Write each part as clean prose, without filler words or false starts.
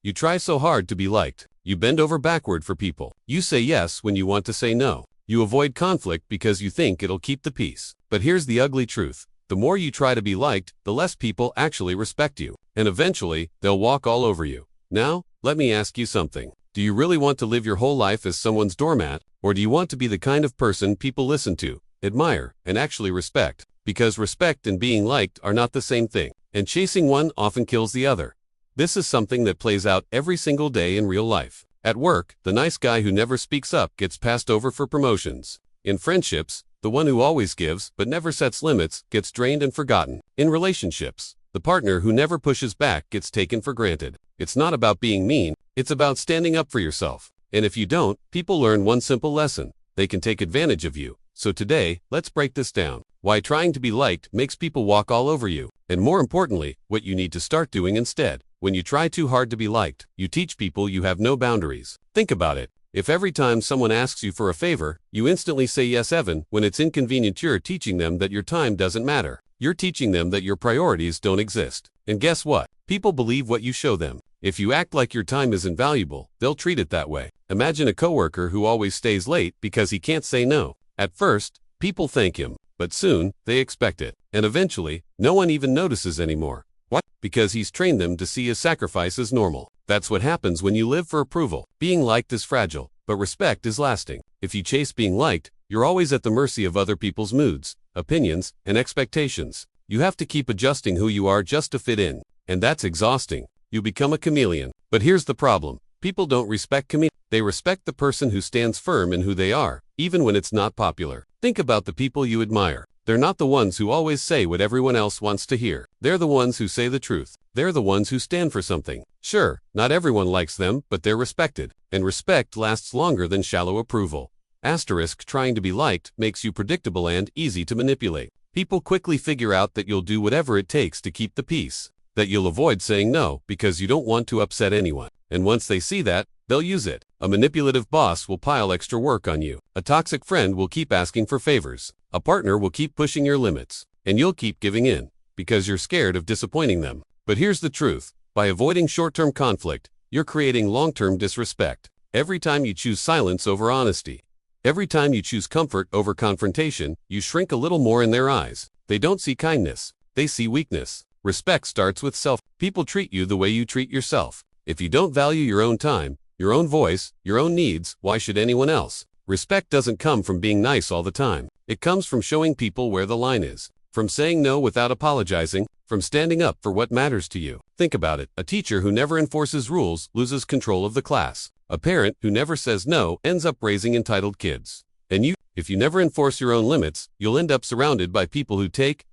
You try so hard to be liked. You bend over backward for people. You say yes when you want to say no. You avoid conflict because you think it'll keep the peace. But here's the ugly truth. The more you try to be liked, the less people actually respect you. And eventually, they'll walk all over you. Now, let me ask you something. Do you really want to live your whole life as someone's doormat? Or do you want to be the kind of person people listen to, admire, and actually respect? Because respect and being liked are not the same thing. And chasing one often kills the other. This is something that plays out every single day in real life. At work, the nice guy who never speaks up gets passed over for promotions. In friendships, the one who always gives but never sets limits gets drained and forgotten. In relationships, the partner who never pushes back gets taken for granted. It's not about being mean, it's about standing up for yourself. And if you don't, people learn one simple lesson. They can take advantage of you. So today, let's break this down. Why trying to be liked makes people walk all over you. And more importantly, what you need to start doing instead. When you try too hard to be liked, you teach people you have no boundaries. Think about it. If every time someone asks you for a favor, you instantly say yes even when it's inconvenient, you're teaching them that your time doesn't matter. You're teaching them that your priorities don't exist. And guess what? People believe what you show them. If you act like your time is invaluable, they'll treat it that way. Imagine a coworker who always stays late because he can't say no. At first, people thank him, but soon, they expect it. And eventually, no one even notices anymore. What? Because he's trained them to see his sacrifice as normal. That's what happens when you live for approval. Being liked is fragile, but respect is lasting. If you chase being liked, you're always at the mercy of other people's moods, opinions, and expectations. You have to keep adjusting who you are just to fit in. And that's exhausting. You become a chameleon. But here's the problem. People don't respect chameleons. They respect the person who stands firm in who they are, even when it's not popular. Think about the people you admire. They're not the ones who always say what everyone else wants to hear. They're the ones who say the truth. They're the ones who stand for something. Sure, not everyone likes them, but they're respected. And respect lasts longer than shallow approval. Asterisk, trying to be liked makes you predictable and easy to manipulate. People quickly figure out that you'll do whatever it takes to keep the peace. That you'll avoid saying no because you don't want to upset anyone. And once they see that, they'll use it. A manipulative boss will pile extra work on you. A toxic friend will keep asking for favors. A partner will keep pushing your limits. And you'll keep giving in because you're scared of disappointing them. But here's the truth. By avoiding short-term conflict, you're creating long-term disrespect. Every time you choose silence over honesty, every time you choose comfort over confrontation, you shrink a little more in their eyes. They don't see kindness. They see weakness. Respect starts with self. People treat you the way you treat yourself. If you don't value your own time, your own voice, your own needs, why should anyone else? Respect doesn't come from being nice all the time. It comes from showing people where the line is. From saying no without apologizing. From standing up for what matters to you. Think about it. A teacher who never enforces rules loses control of the class. A parent who never says no ends up raising entitled kids. And if you never enforce your own limits, you'll end up surrounded by people who take.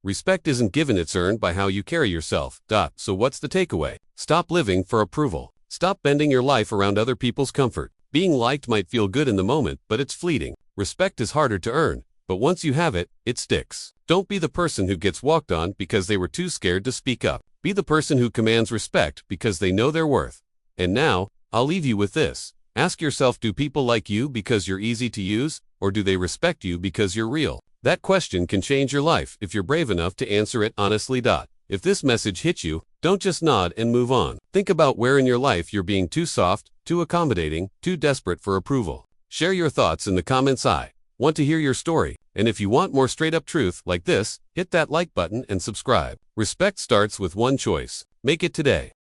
Respect isn't given, it's earned by how you carry yourself. So what's the takeaway? Stop living for approval. Stop bending your life around other people's comfort. Being liked might feel good in the moment, but it's fleeting. Respect is harder to earn, but once you have it, it sticks. Don't be the person who gets walked on because they were too scared to speak up. Be the person who commands respect because they know their worth. And now, I'll leave you with this. Ask yourself, do people like you because you're easy to use, or do they respect you because you're real? That question can change your life if you're brave enough to answer it honestly. If this message hits you, don't just nod and move on. Think about where in your life you're being too soft, too accommodating, too desperate for approval. Share your thoughts in the comments. I want to hear your story. And if you want more straight-up truth like this, hit that like button and subscribe. Respect starts with one choice. Make it today.